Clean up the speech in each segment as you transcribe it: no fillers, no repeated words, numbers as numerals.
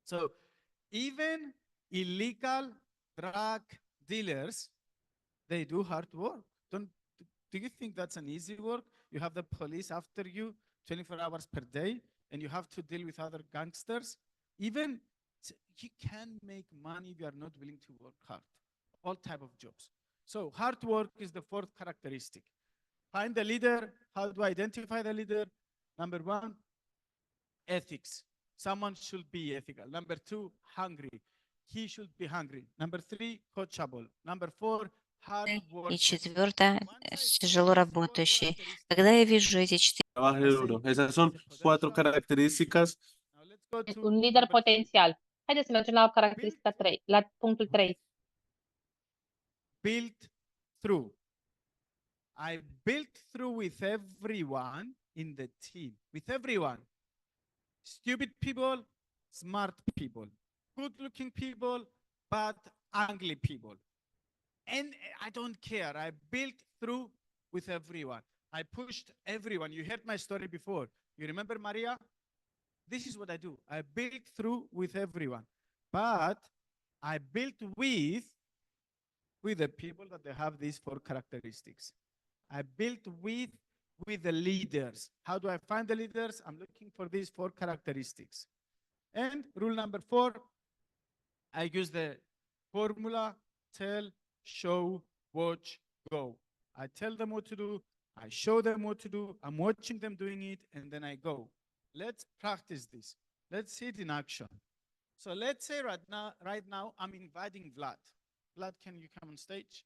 So even illegal drug dealers, they do hard work. Do you think that's an easy work? You have the police after you 24 hours per day, and you have to deal with other gangsters. Even you can make money if you are not willing to work hard. All type of jobs. So hard work is the fourth characteristic. Find the leader. How do I identify the leader? Number one, ethics. Someone should be ethical. Number two, hungry. He should be hungry. Number three, coachable. Number four, hard И working. четвертое, Once I see тяжело these four работающий. characteristics, Когда я вижу эти четыре, Trabaje duro. Esas son cuatro características. now let's go to Un lider number three. potențial. Haideți să mergem la caracteristica 3, la punctul 3. Built through. I built through with everyone in the team. With everyone. Stupid people, smart people. Good-looking people, but ugly people. And I don't care. I built through with everyone. I pushed everyone. You heard my story before. You remember Maria? This is what I do. I built through with everyone. But I built with the people that they have these four characteristics. I built with the leaders. How do I find the leaders? I'm looking for these four characteristics. And rule number 4, I use the formula, tell, show, watch, go. I tell them what to do. I show them what to do. I'm watching them doing it, and then I go. Let's practice this. Let's see it in action. So let's say right now, I'm inviting Vlad. Vlad, can you come on stage?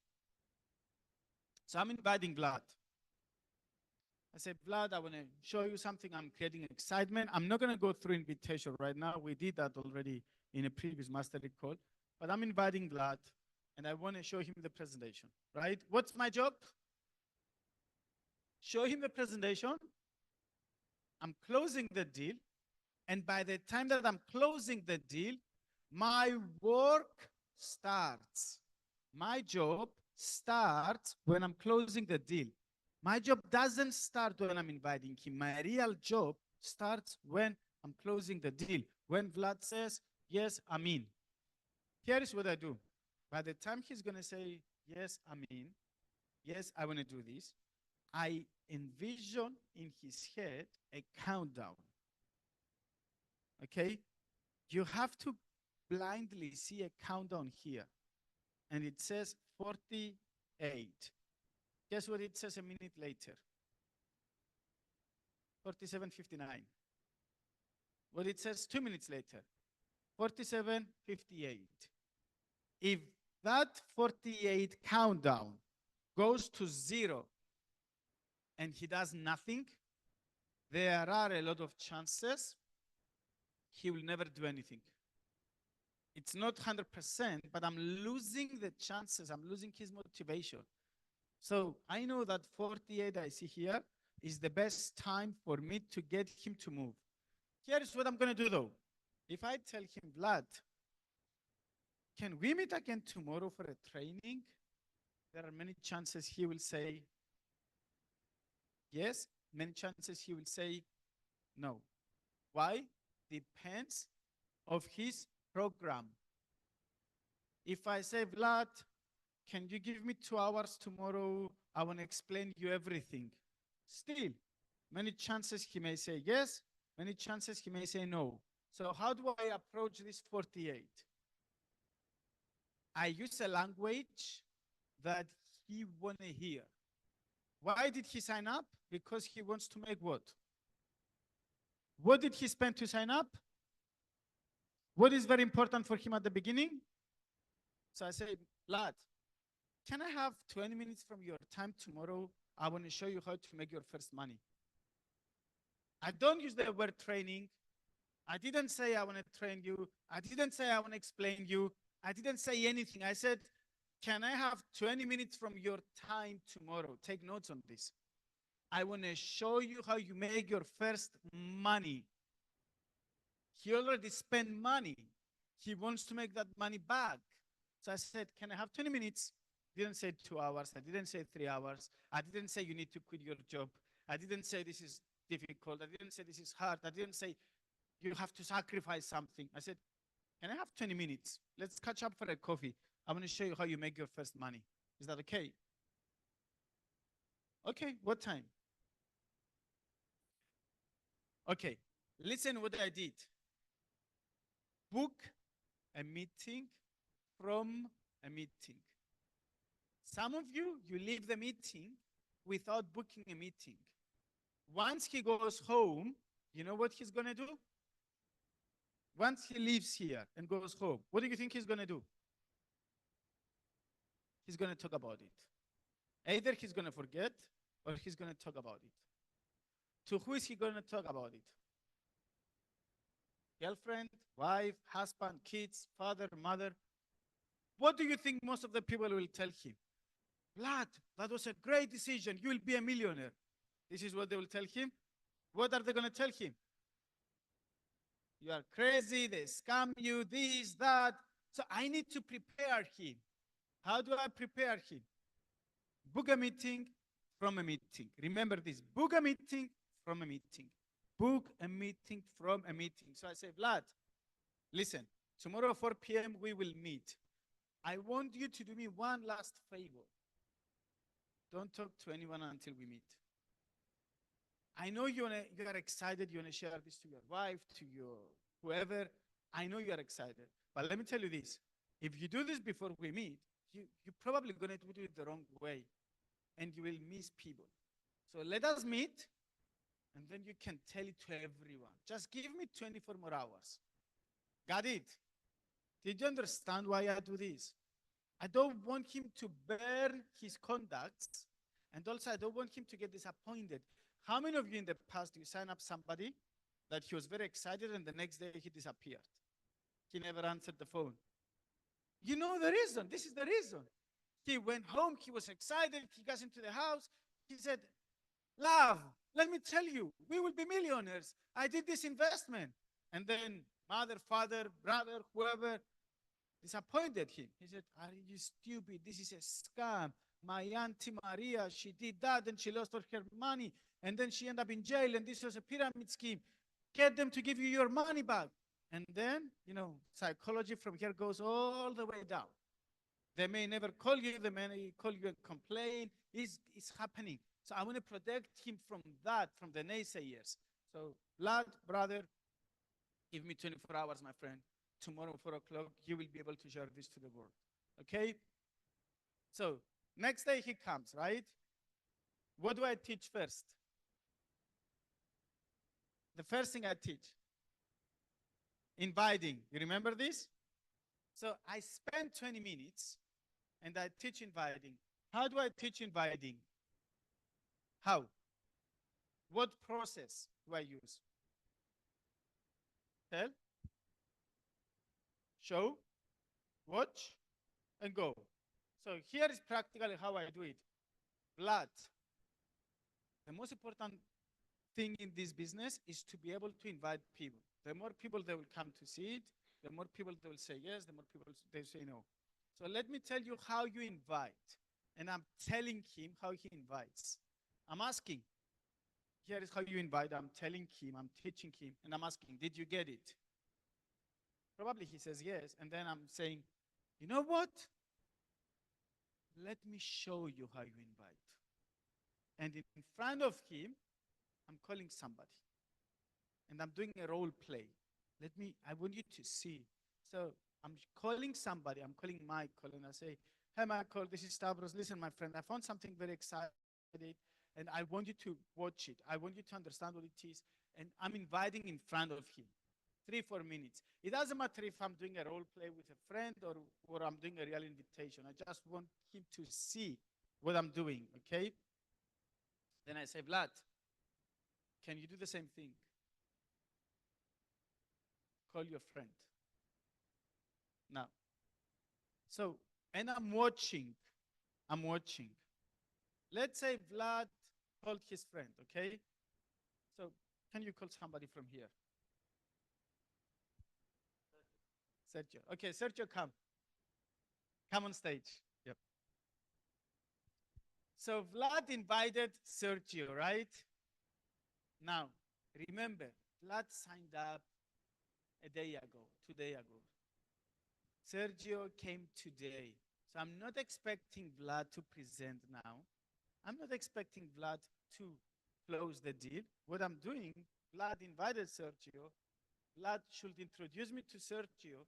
So I'm inviting Vlad. I say, Vlad, I want to show you something. I'm creating excitement. I'm not going to go through invitation right now. We did that already in a previous mastery call. But I'm inviting Vlad, and I want to show him the presentation, right? What's my job? Show him the presentation. I'm closing the deal. And by the time that I'm closing the deal, my work starts. My job starts when I'm closing the deal. My job doesn't start when I'm inviting him. My real job starts when I'm closing the deal. When Vlad says, yes, I'm in. Here is what I do. By the time he's going to say, yes, I'm in, yes, I want to do this, I envision in his head a countdown. Okay? You have to blindly see a countdown here. And it says 48. Guess what it says a minute later? 47:59. What it says 2 minutes later? 47:58. If that 48 countdown goes to 0 and he does nothing, there are a lot of chances he will never do anything. It's not 100%, but I'm losing the chances. I'm losing his motivation. So I know that 48 I see here is the best time for me to get him to move. Here's what I'm going to do, though. If I tell him, Vlad, can we meet again tomorrow for a training? There are many chances he will say yes. Many chances he will say no. Why? Depends of his program. If I say, Vlad, can you give me 2 hours tomorrow? I want to explain you everything. Still, many chances he may say yes. Many chances he may say no. So how do I approach this 48? I use a language that he want to hear. Why did he sign up? Because he wants to make what? What did he spend to sign up? What is very important for him at the beginning? So I say, Vlad, can I have 20 minutes from your time tomorrow? I want to show you how to make your first money. I don't use the word training. I didn't say I want to train you. I didn't say I want to explain you. I didn't say anything. I said, can I have 20 minutes from your time tomorrow? Take notes on this. I want to show you how you make your first money. He already spent money. He wants to make that money back. So I said, can I have 20 minutes? didn't say 2 hours. I didn't say 3 hours. I didn't say you need to quit your job. I didn't say this is difficult. I didn't say this is hard. I didn't say you have to sacrifice something. I said, can I have 20 minutes? Let's catch up for a coffee. I want to show you how you make your first money. Is that okay? Okay, what time? Okay, listen what I did. Book a meeting from a meeting. Some of you, you leave the meeting without booking a meeting. Once he goes home, you know what he's going to do? Once he leaves here and goes home, what do you think he's going to do? He's going to talk about it. Either he's going to forget or he's going to talk about it. To who is he going to talk about it? Girlfriend, wife, husband, kids, father, mother. What do you think most of the people will tell him? Vlad, that was a great decision. You will be a millionaire. This is what they will tell him. What are they going to tell him? You are crazy, they scam you, this, that. So I need to prepare him. How do I prepare him? Book a meeting from a meeting. Remember this, book a meeting from a meeting. Book a meeting from a meeting. So I say, Vlad, listen, tomorrow 4 p.m. we will meet. I want you to do me one last favor. Don't talk to anyone until we meet. I know you are excited, you want to share this to your wife, to your whoever. I know you are excited. But let me tell you this. If you do this before we meet, you're probably going to do it the wrong way. And you will miss people. So let us meet. And then you can tell it to everyone. Just give me 24 more hours. Got it? Did you understand why I do this? I don't want him to burn his contacts. And also, I don't want him to get disappointed. How many of you in the past, you sign up somebody that he was very excited and the next day he disappeared? He never answered the phone. You know the reason. This is the reason. He went home. He was excited. He got into the house. He said, love, let me tell you, we will be millionaires. I did this investment. And then mother, father, brother, whoever disappointed him. He said, are you stupid? This is a scam. My auntie Maria, she did that and she lost all her money. And then she ended up in jail and this was a pyramid scheme. Get them to give you your money back. And then, you know, psychology from here goes all the way down. They may never call you. They may call you and complain. It's happening. So I want to protect him from that, from the naysayers. So, lad, brother, give me 24 hours, my friend. Tomorrow, 4 o'clock, you will be able to share this to the world. Okay? So, next day he comes, right? What do I teach first? The first thing I teach, inviting. You remember this? So I spend 20 minutes and I teach inviting. How do I teach inviting? How? What process do I use? Tell, show, watch, and go. So here is practically how I do it. Vlad, the most important thing in this business is to be able to invite people. The more people they will come to see it, the more people they will say yes, the more people they say no. So let me tell you how you invite. And I'm telling him how he invites. I'm asking, here is how you invite. I'm telling him, I'm teaching him, and I'm asking, did you get it? Probably he says yes. And then I'm saying, you know what? Let me show you how you invite. And in front of him, I'm calling somebody. And I'm doing a role play. I want you to see. So I'm calling somebody. I'm calling Michael. And I say, hey, Michael, this is Stavros. Listen, my friend, I found something very exciting. And I want you to watch it. I want you to understand what it is. And I'm inviting in front of him. 3-4 minutes. It doesn't matter if I'm doing a role play with a friend or I'm doing a real invitation. I just want him to see what I'm doing, okay? Then I say, Vlad, can you do the same thing? Call your friend. Now. So, and I'm watching. Let's say Vlad called his friend, okay? So, can you call somebody from here? Sergio. Okay, Sergio, come. Come on stage. Yep. So Vlad invited Sergio, right? Now, remember, Vlad signed up a day ago, 2 days ago. Sergio came today. So I'm not expecting Vlad to present now. I'm not expecting Vlad to close the deal. What I'm doing, Vlad invited Sergio. Vlad should introduce me to Sergio.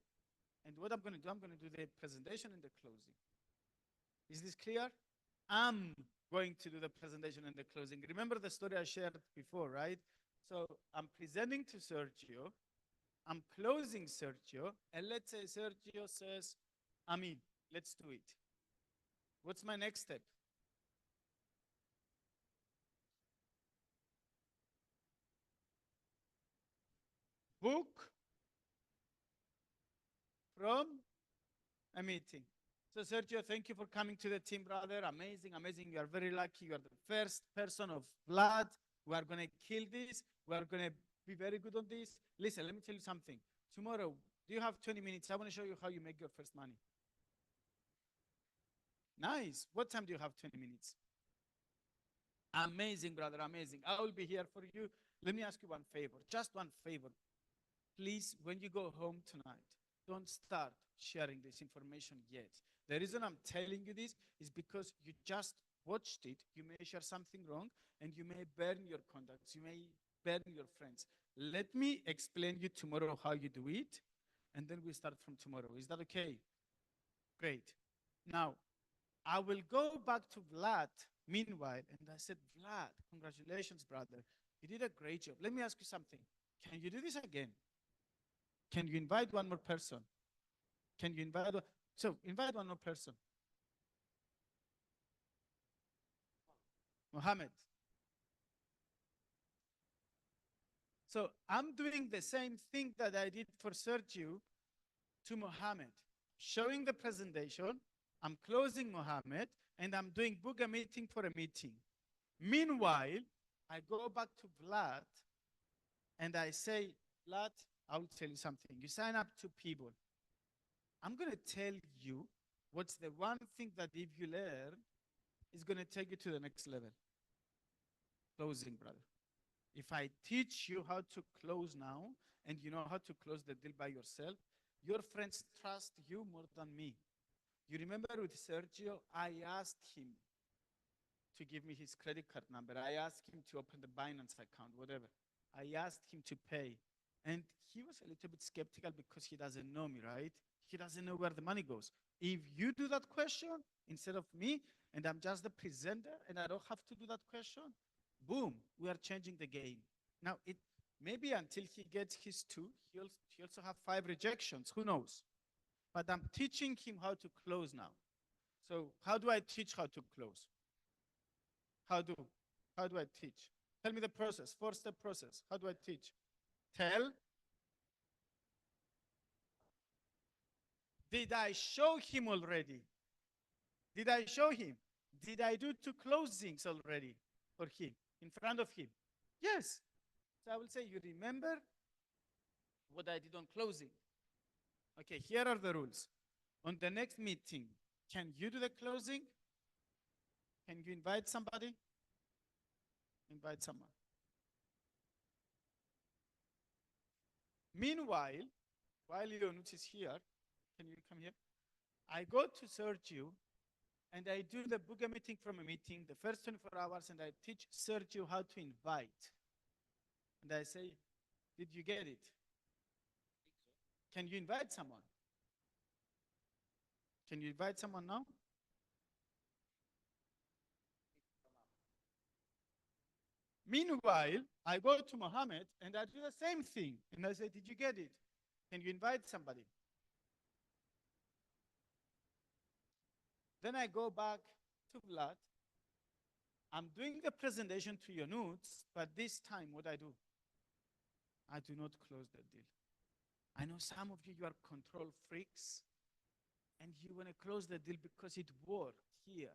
And what I'm going to do, I'm going to do the presentation and the closing. Is this clear? I'm going to do the presentation and the closing. Remember the story I shared before, right? So I'm presenting to Sergio. I'm closing Sergio. And let's say Sergio says, I'm in. Let's do it. What's my next step? Book from a meeting. So Sergio, thank you for coming to the team, brother. Amazing, amazing. You are very lucky. You are the first person of blood. We are going to kill this. We are going to be very good on this. Listen, let me tell you something. Tomorrow, do you have 20 minutes? I want to show you how you make your first money. Nice. What time do you have 20 minutes? Amazing, brother. Amazing. I will be here for you. Let me ask you one favor. Just one favor. Please, when you go home tonight, don't start sharing this information yet. The reason I'm telling you this is because you just watched it. You may share something wrong and you may burn your contacts. You may burn your friends. Let me explain you tomorrow how you do it. And then we start from tomorrow. Is that okay? Great. Now, I will go back to Vlad meanwhile. And I said, Vlad, congratulations, brother. You did a great job. Let me ask you something. Can you do this again? Can you invite one more person? Can you invite one? So invite one more person. Mohammed. So I'm doing the same thing that I did for Sergio to Mohammed. Showing the presentation, I'm closing Mohammed, and I'm doing book a meeting for a meeting. Meanwhile, I go back to Vlad, and I say, Vlad, I will tell you something. You sign up to people. I'm going to tell you what's the one thing that if you learn is going to take you to the next level. Closing, brother. If I teach you how to close now and you know how to close the deal by yourself, your friends trust you more than me. You remember with Sergio, I asked him to give me his credit card number. I asked him to open the Binance account, whatever. I asked him to pay. And he was a little bit skeptical because he doesn't know me, right? He doesn't know where the money goes. If you do that question instead of me, and I'm just the presenter and I don't have to do that question, boom, we are changing the game. Now, it maybe until he gets his 2, he also have 5 rejections. Who knows? But I'm teaching him how to close now. So how do I teach how to close? How do I teach? Tell me the process, 4-step process. How do I teach? Tell. Did I show him already? Did I show him? Did I do 2 closings already for him, in front of him? Yes. So I will say, you remember what I did on closing? Okay, here are the rules. On the next meeting, can you do the closing? Can you invite somebody? Invite someone. Meanwhile, while Leonut is here, can you come here? I go to Sergio and I do the book a meeting from a meeting, the first 24 hours, and I teach Sergio how to invite. And I say, did you get it? Can you invite someone? Can you invite someone now? Meanwhile, I go to Mohammed and I do the same thing. And I say, did you get it? Can you invite somebody? Then I go back to Vlad. I'm doing the presentation to your notes, but this time what I do not close the deal. I know some of you are control freaks and you want to close the deal because it worked here.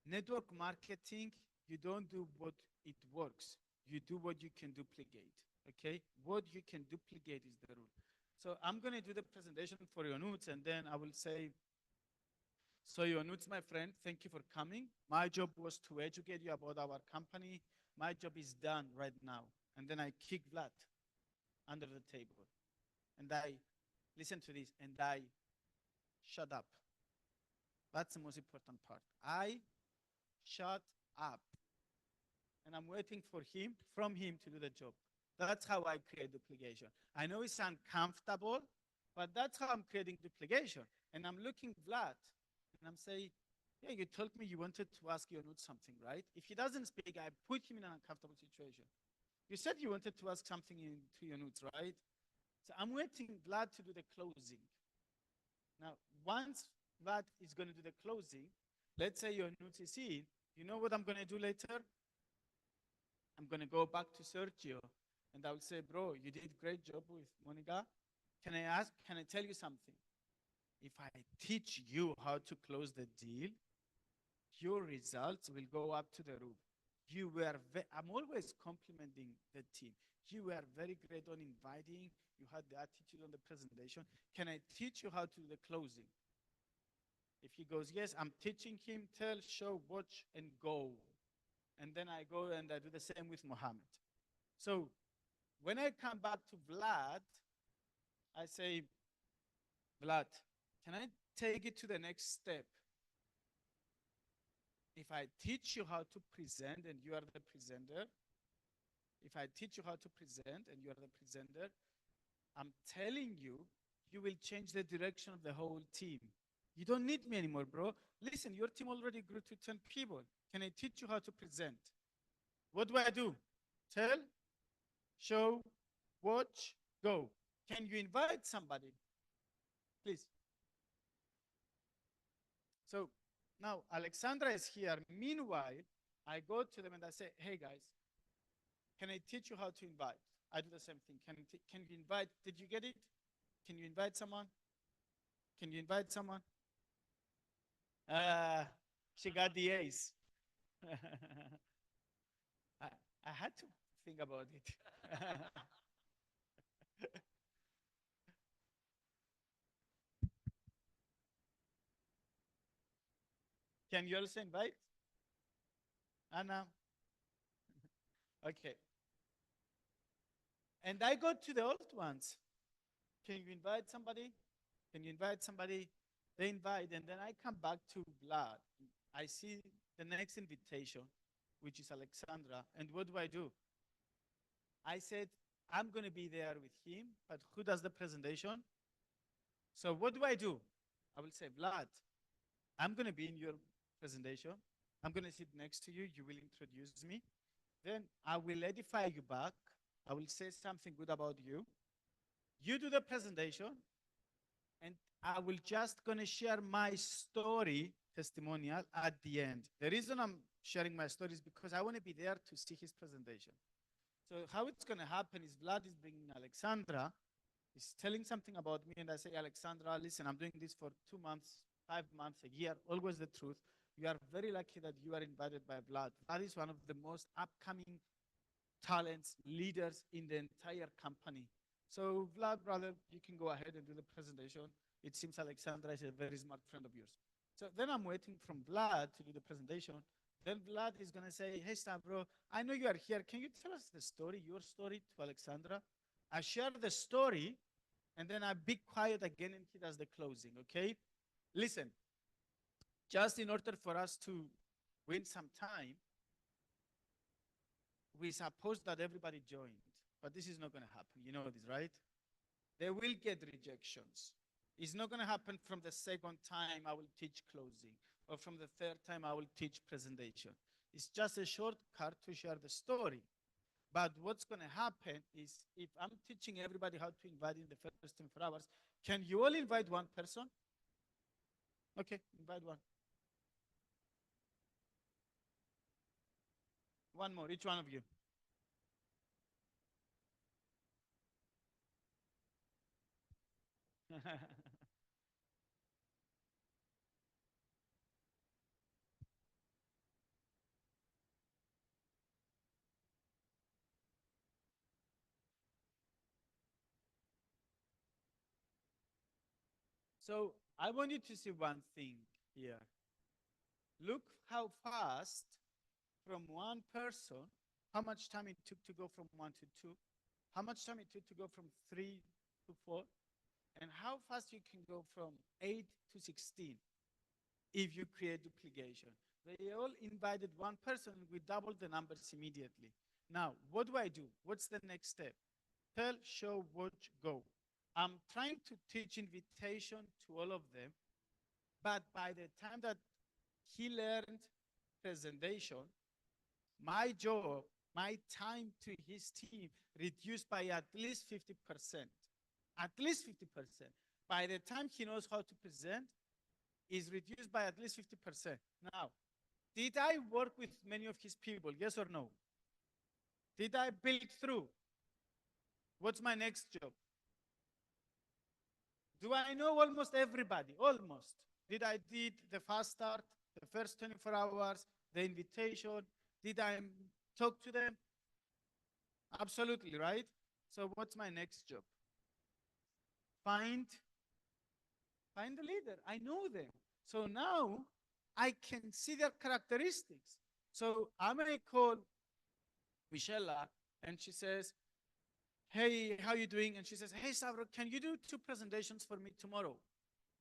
Network marketing, you don't do what it works. You do what you can duplicate, okay? What you can duplicate is the rule. So I'm going to do the presentation for your notes, and then I will say, So Ionut, my friend, thank you for coming. My job was to educate you about our company. My job is done right now. And then I kick Vlad under the table. And I, listen to this, and I shut up. That's the most important part. I shut up. And I'm waiting for him, from him to do the job. That's how I create duplication. I know it's uncomfortable, but that's how I'm creating duplication. And I'm looking Vlad, and I'm saying, yeah, you told me you wanted to ask Ionut something, right? If he doesn't speak, I put him in an uncomfortable situation. You said you wanted to ask something to Ionut, right? So I'm waiting Vlad to do the closing. Now, once Vlad is going to do the closing, let's say Ionut is in, you know what I'm going to do later? I'm going to go back to Sergio and I will say, bro, you did a great job with Monica. Can I tell you something? If I teach you how to close the deal, your results will go up to the roof. I'm always complimenting the team. You were very great on inviting. You had the attitude on the presentation. Can I teach you how to do the closing? If he goes, yes, I'm teaching him, tell, show, watch, and go. And then I go and I do the same with Mohammed. So when I come back to Vlad, I say, Vlad, can I take it to the next step? If I teach you how to present and you are the presenter, if I teach you how to present and you are the presenter, I'm telling you, you will change the direction of the whole team. You don't need me anymore, bro. Listen, your team already grew to 10 people. Can I teach you how to present? What do? Tell, show, watch, go. Can you invite somebody? Please. So now Alexandra is here. Meanwhile, I go to them and I say, hey guys, can I teach you how to invite? I do the same thing. Can you invite? Did you get it? Can you invite someone? Can you invite someone? She got the ace. I had to think about it. Can you also invite? Anna? Okay. And I go to the old ones. Can you invite somebody? Can you invite somebody? They invite, and then I come back to Vlad. I see the next invitation, which is Alexandra. And what do? I said, I'm going to be there with him, but who does the presentation? So what do? I will say, Vlad, I'm going to be in your presentation. I'm going to sit next to you. You will introduce me. Then I will edify you back. I will say something good about you. You do the presentation, and I will just going to share my story testimonial at the end. The reason I'm sharing my story is because I want to be there to see his presentation. So how it's going to happen is Vlad is bringing Alexandra, he's telling something about me, and I say, Alexandra, listen, I'm doing this for 2 months, 5 months, a year, always the truth. You are very lucky that you are invited by Vlad. Vlad is one of the most upcoming talents, leaders in the entire company. So Vlad, brother, you can go ahead and do the presentation. It seems Alexandra is a very smart friend of yours. So then I'm waiting from Vlad to do the presentation. Then Vlad is going to say, hey, Stavro, I know you are here. Can you tell us the story, your story to Alexandra? I share the story, and then I be quiet again, and he does the closing, okay? Listen, just in order for us to win some time, we suppose that everybody joined, but this is not going to happen. You know this, right? They will get rejections. It's not going to happen from the second time I will teach closing, or from the third time I will teach presentation. It's just a shortcut to share the story. But what's going to happen is, if I'm teaching everybody how to invite in the first 24 hours, can you all invite one person? Okay, invite one. One more, each one of you. So I want you to see one thing. here. Look how fast from one person, how much time it took to go from 1 to 2, how much time it took to go from 3 to 4, and how fast you can go from 8 to 16 if you create duplication. They all invited one person, we doubled the numbers immediately. Now, what do? What's the next step? Tell, show, watch, go. I'm trying to teach invitation to all of them, but by the time that he learned presentation, my job, my time to his team reduced by at least 50%. At least 50%. By the time he knows how to present, is reduced by at least 50%. Now, did I work with many of his people? Yes or no? Did I build through? What's my next job? Do I know almost everybody? Almost. Did I did the fast start, the first 24 hours, the invitation? Did I talk to them? Absolutely, right? So what's my next job? Find the leader. I know them. So now I can see their characteristics. So I may call Michelle and she says, hey, how you doing? And she says, hey, Stavros, can you do 2 presentations for me tomorrow?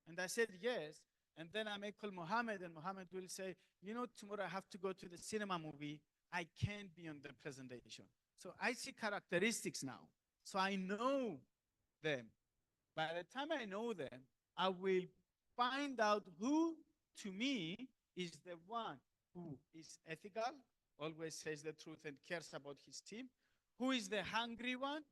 And I said, yes. And then I may call Mohammed, and Mohammed will say, you know, tomorrow I have to go to the cinema movie. I can't be on the presentation. So I see characteristics now. So I know them. By the time I know them, I will find out who, to me, is the one who is ethical, always says the truth and cares about his team, who is the hungry one,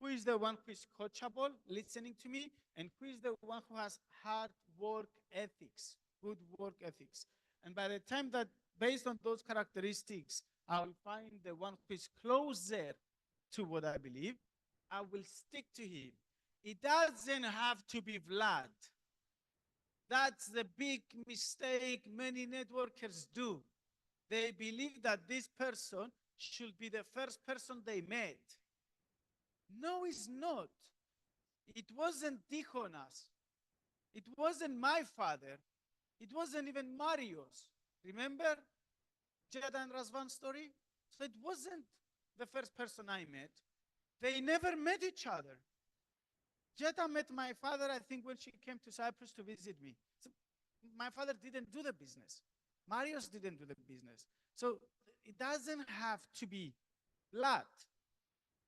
who is the one who is coachable, listening to me, and who is the one who has hard work ethics, good work ethics. And by the time that, based on those characteristics, I will find the one who is closer to what I believe, I will stick to him. It doesn't have to be Vlad. That's the big mistake many networkers do. They believe that this person should be the first person they met. No, it's not. It wasn't Tijonas. It wasn't my father. It wasn't even Mario's. Remember Jada and Razvan's story? So it wasn't the first person I met. They never met each other. Jada met my father, I think, when she came to Cyprus to visit me. So my father didn't do the business. Marius didn't do the business. So it doesn't have to be Vlad.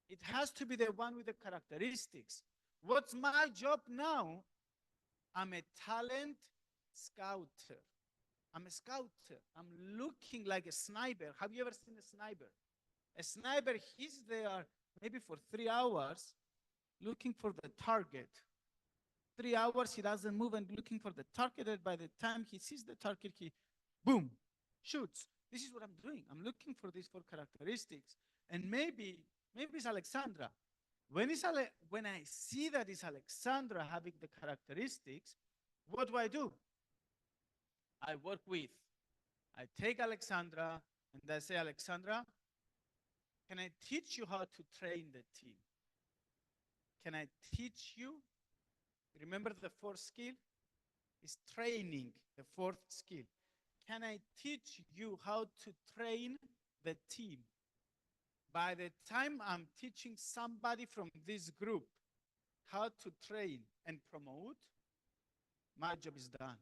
It has to be the one with the characteristics. What's my job now? I'm a talent scouter. I'm a scouter. I'm looking like a sniper. Have you ever seen a sniper? A sniper, he's there maybe for 3 hours looking for the target. 3 hours, he doesn't move and looking for the target. And by the time he sees the target, he, boom, shoots. This is what I'm doing. I'm looking for these 4 characteristics. And maybe it's Alexandra. When I see that it's Alexandra having the characteristics, what do? I work with. I take Alexandra and I say, Alexandra, can I teach you how to train the team? Can I teach you? Remember the 4th skill? Is training, the 4th skill. Can I teach you how to train the team? By the time I'm teaching somebody from this group how to train and promote, my job is done.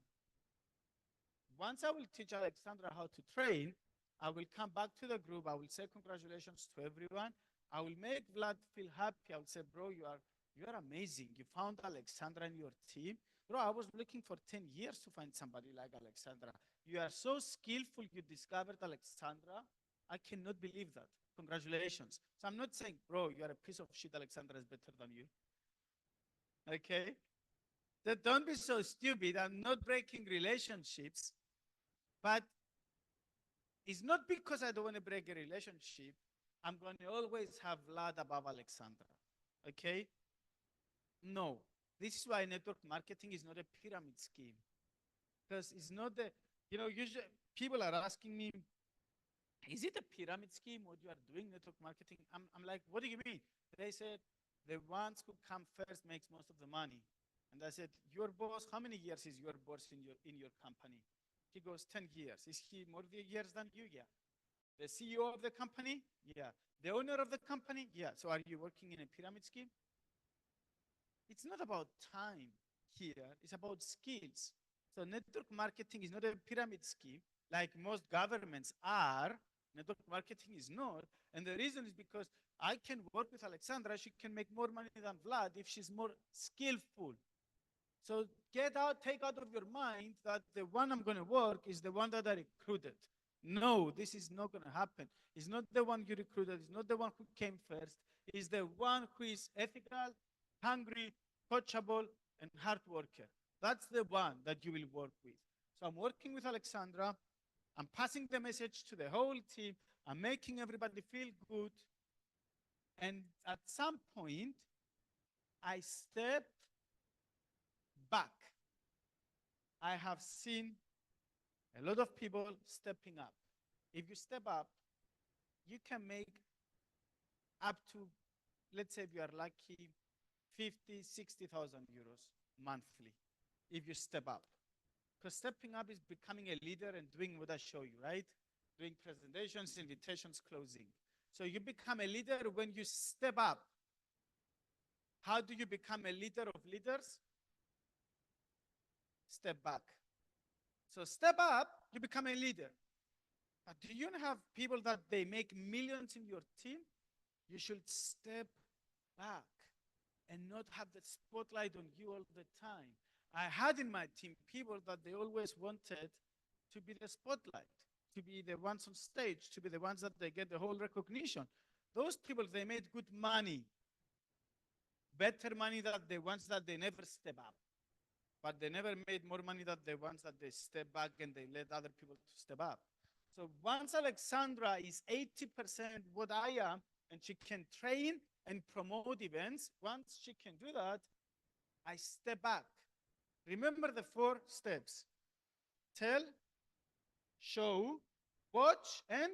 Once I will teach Alexandra how to train, I will come back to the group. I will say congratulations to everyone. I will make Vlad feel happy. I will say, bro, you are amazing. You found Alexandra in your team. Bro, I was looking for 10 years to find somebody like Alexandra. You are so skillful. You discovered Alexandra. I cannot believe that. Congratulations. So I'm not saying, bro, you are a piece of shit. Alexandra is better than you. Okay? That don't be so stupid. I'm not breaking relationships. But it's not because I don't want to break a relationship. I'm going to always have Vlad above Alexandra. Okay? No. This is why network marketing is not a pyramid scheme. Because it's not the, usually people are asking me, is it a pyramid scheme what you are doing, network marketing? I'm like, what do you mean? They said, the ones who come first makes most of the money. And I said, your boss, how many years is your boss in your company? He goes, 10 years. Is he more years than you? Yeah. The CEO of the company? Yeah. The owner of the company? Yeah. So are you working in a pyramid scheme? It's not about time here. It's about skills. So network marketing is not a pyramid scheme like most governments are. Network marketing is not. And the reason is because I can work with Alexandra. She can make more money than Vlad if she's more skillful. So take out of your mind that the one I'm going to work is the one that I recruited. No, this is not going to happen. It's not the one you recruited. It's not the one who came first. It's the one who is ethical, hungry, coachable, and hard worker. That's the one that you will work with. So I'm working with Alexandra. I'm passing the message to the whole team. I'm making everybody feel good. And at some point, I step back. I have seen a lot of people stepping up. If you step up, you can make up to, let's say if you are lucky, 50, 60,000 euros monthly if you step up. Because stepping up is becoming a leader and doing what I show you, right? Doing presentations, invitations, closing. So you become a leader when you step up. How do you become a leader of leaders? Step back. So step up, you become a leader. But do you have people that they make millions in your team? You should step back and not have the spotlight on you all the time. I had in my team people that they always wanted to be the spotlight, to be the ones on stage, to be the ones that they get the whole recognition. Those people, they made good money, better money than the ones that they never step up. But they never made more money than the ones that they step back and they let other people to step up. So once Alexandra is 80% what I am, and she can train and promote events, once she can do that, I step back. Remember the 4 steps. Tell, show, watch, and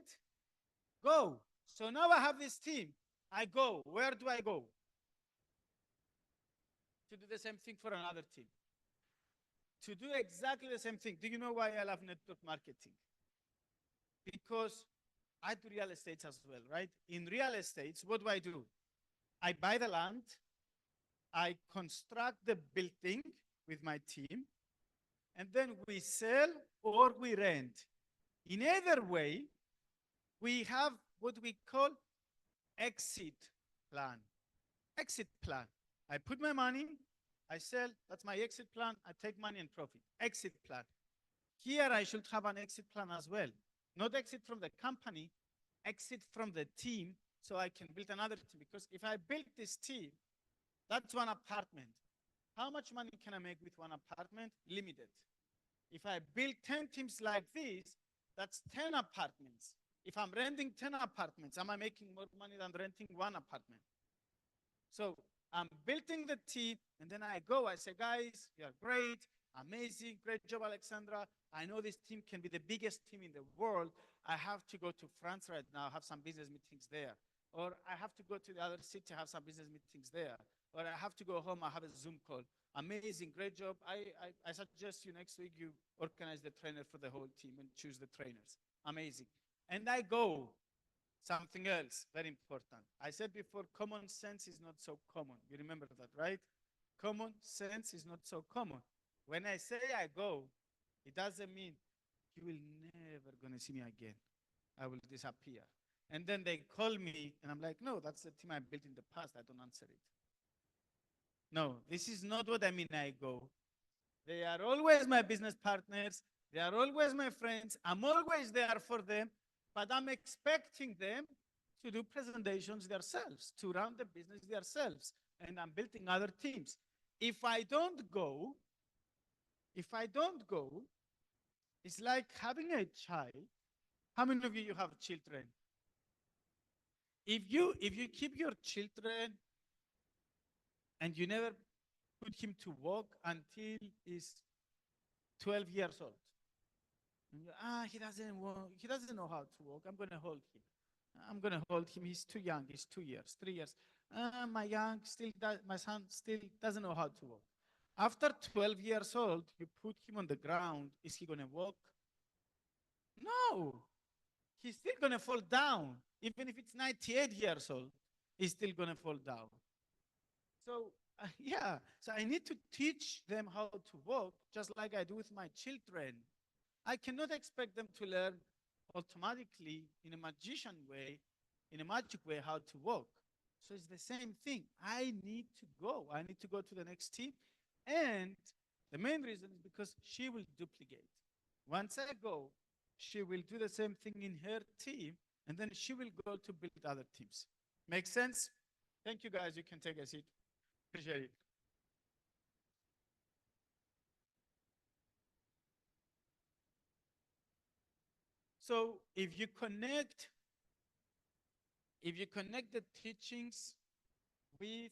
go. So now I have this team. I go. Where do I go? To do the same thing for another team. To do exactly the same thing. Do you know why I love network marketing? Because I do real estate as well, right? In real estate, what do? I buy the land, I construct the building with my team, and then we sell or we rent. In either way, we have what we call exit plan. Exit plan. I put my money, I sell, that's my exit plan, I take money and profit. Exit plan. Here I should have an exit plan as well. Not exit from the company, exit from the team, so I can build another team. Because if I build this team, that's one apartment. How much money can I make with one apartment? Limited. If I build 10 teams like this, that's 10 apartments. If I'm renting 10 apartments, am I making more money than renting one apartment? So I'm building the team, and then I go, I say, guys, you are great, amazing, great job, Alexandra. I know this team can be the biggest team in the world. I have to go to France right now, have some business meetings there. Or I have to go to the other city, have some business meetings there. Or I have to go home, I have a Zoom call. Amazing, great job. I suggest you next week you organize the trainer for the whole team and choose the trainers. Amazing. And I go. Something else, very important. I said before, common sense is not so common. You remember that, right? Common sense is not so common. When I say I go, it doesn't mean you will never gonna see me again. I will disappear. And then they call me, and I'm like, no, that's the team I built in the past. I don't answer it. No, this is not what I mean I go. They are always my business partners. They are always my friends. I'm always there for them, but I'm expecting them to do presentations themselves, to run the business themselves, and I'm building other teams. If I don't go, it's like having a child. How many of you have children? If you keep your children and you never put him to walk until he's 12 years old, he doesn't know how to walk. I'm going to hold him. I'm going to hold him. He's too young. He's 2 years, 3 years. My son still doesn't know how to walk. After 12 years old, you put him on the ground. Is he going to walk? No. He's still going to fall down. Even if it's 98 years old, he's still going to fall down. So, yeah. So I need to teach them how to walk, just like I do with my children. I cannot expect them to learn automatically in a magician way, in a magic way, how to walk. So it's the same thing. I need to go. I need to go to the next team. And the main reason is because she will duplicate. Once I go, she will do the same thing in her team, and then she will go to build other teams. Make sense? Thank you, guys. You can take a seat. Appreciate it. So if you connect the teachings with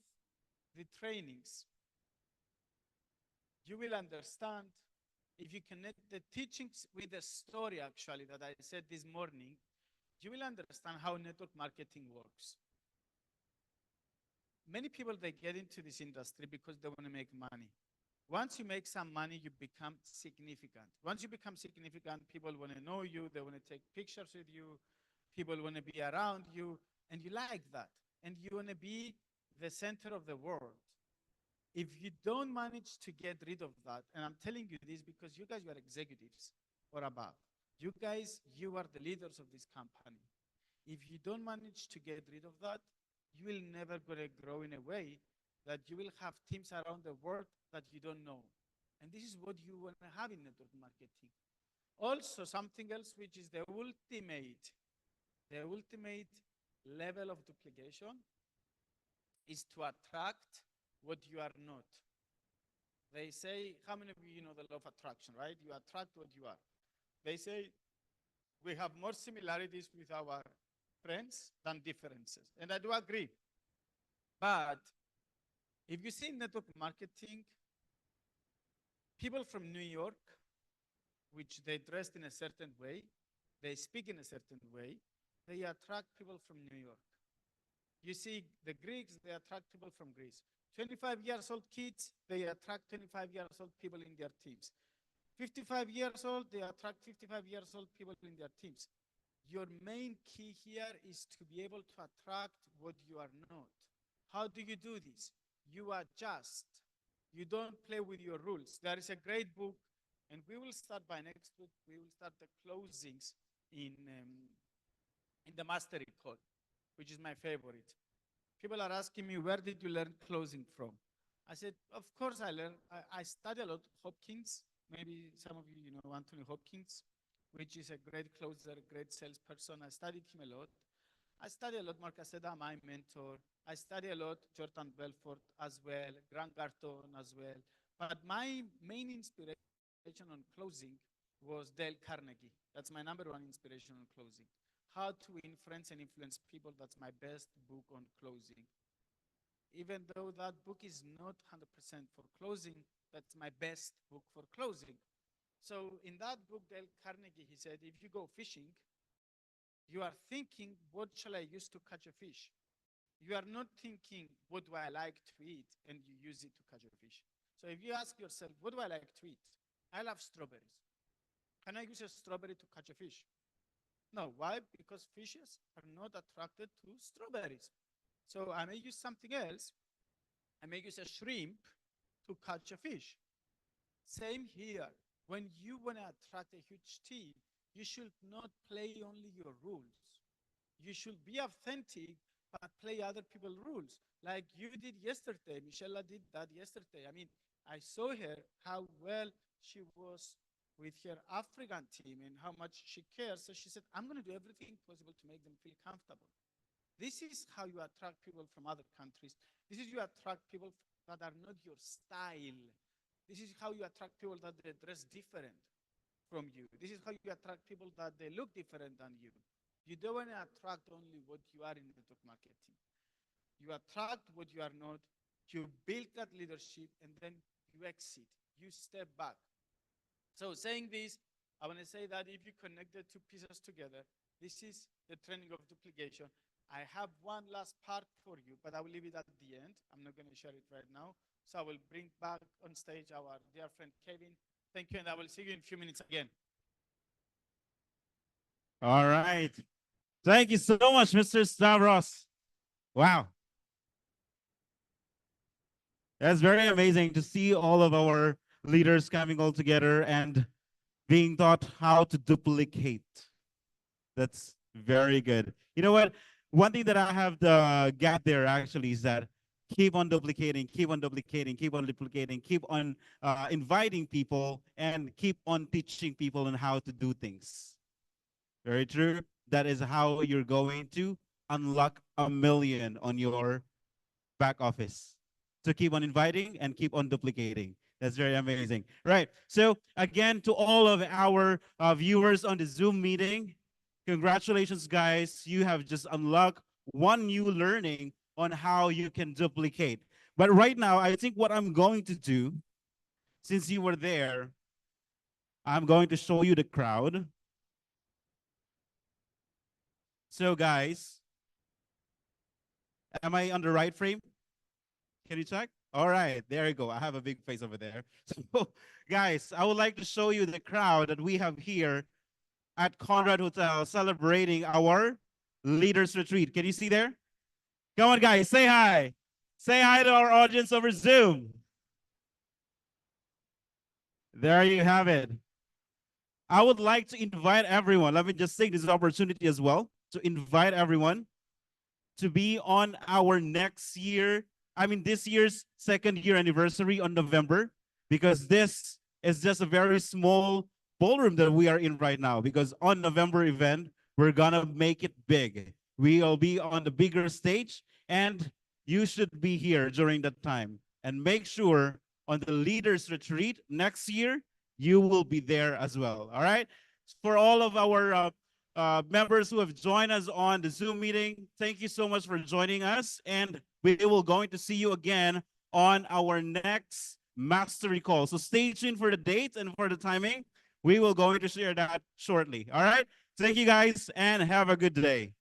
the trainings, you will understand. If you connect the teachings with the story, actually, that I said this morning, you will understand how network marketing works. Many people, they get into this industry because they want to make money. Once you make some money, you become significant. Once you become significant, people want to know you, they want to take pictures with you, people want to be around you, and you like that. And you want to be the center of the world. If you don't manage to get rid of that, and I'm telling you this because you guys, you are executives or above. You guys, you are the leaders of this company. If you don't manage to get rid of that, you will never going to grow in a way that you will have teams around the world that you don't know. And this is what you want to have in network marketing. Also, something else, which is the ultimate level of duplication, is to attract what you are not. They say, how many of you know the law of attraction, right? You attract what you are. They say we have more similarities with our friends than differences. And I do agree. But if you see network marketing, people from New York, which they dressed in a certain way, they speak in a certain way, they attract people from New York. You see the Greeks, they attract people from Greece. 25 years old kids, they attract 25 years old people in their teams. 55 years old, they attract 55 years old people in their teams. Your main key here is to be able to attract what you are not. How do you do this? You adjust. You don't play with your rules. There is a great book, and we will start by next week. We will start the closings in the mastery code, which is my favorite. People are asking me, where did you learn closing from? I said, of course I learned. I study a lot Hopkins. Maybe some of you know Anthony Hopkins, which is a great closer, a great salesperson. I studied him a lot. I study a lot Mark Aceda, my mentor. I study a lot Jordan Belfort as well, Grant Cardone as well. But my main inspiration on closing was Dale Carnegie. That's my number one inspiration on closing. How to Influence and Influence People. That's my best book on closing. Even though that book is not 100% for closing, that's my best book for closing. So in that book, Dale Carnegie, he said, if you go fishing, you are thinking, what shall I use to catch a fish? You are not thinking, what do I like to eat? And you use it to catch a fish. So if you ask yourself, what do I like to eat? I love strawberries. Can I use a strawberry to catch a fish? No. Why? Because fishes are not attracted to strawberries. So I may use something else. I may use a shrimp to catch a fish. Same here. When you want to attract a huge team, you should not play only your rules. You should be authentic, but play other people's rules. Like you did yesterday. Michelle did that yesterday. I mean, I saw her, how well she was with her African team and how much she cares. So she said, I'm going to do everything possible to make them feel comfortable. This is how you attract people from other countries. This is how you attract people that are not your style. This is how you attract people that they dress different from you. This is how you attract people that they look different than you. You don't want to attract only what you are in network marketing. You attract what you are not. You build that leadership, and then you exit. You step back. So saying this, I want to say that if you connect the two pieces together, this is the training of duplication. I have one last part for you, but I will leave it at the end. I'm not going to share it right now. So I will bring back on stage our dear friend Kevin. Thank you, and I will see you in a few minutes again. All right. Thank you so much, Mr. Stavros. Wow. That's very amazing to see all of our leaders coming all together and being taught how to duplicate. That's very good. You know what? One thing that I have got there actually is that keep on duplicating, keep on duplicating, keep on duplicating, keep on inviting people, and keep on teaching people on how to do things. Very true. That is how you're going to unlock 1,000,000 on your back office. So keep on inviting and keep on duplicating. That's very amazing. Right. So again, to all of our viewers on the Zoom meeting, congratulations, guys. You have just unlocked one new learning on how you can duplicate. But right now, I think what I'm going to do, since you were there, I'm going to show you the crowd. So guys, am I on the right frame? Can you check? All right, there you go. I have a big face over there. So guys, I would like to show you the crowd that we have here at Conrad Hotel celebrating our Leaders Retreat. Can you see there? Come on, guys, say hi. Say hi to our audience over Zoom. There you have it. I would like to invite everyone. Let me just take this opportunity as well to invite everyone to be on our this year's second year anniversary on November, because this is just a very small ballroom that we are in right now, because on November event, we're gonna make it big. We'll be on the bigger stage, and you should be here during that time. And make sure on the Leaders Retreat next year, you will be there as well, all right? For all of our members who have joined us on the Zoom meeting, thank you so much for joining us, and we will going to see you again on our next mastery call. So stay tuned for the date and for the timing. We will going to share that shortly. All right. Thank you guys and have a good day.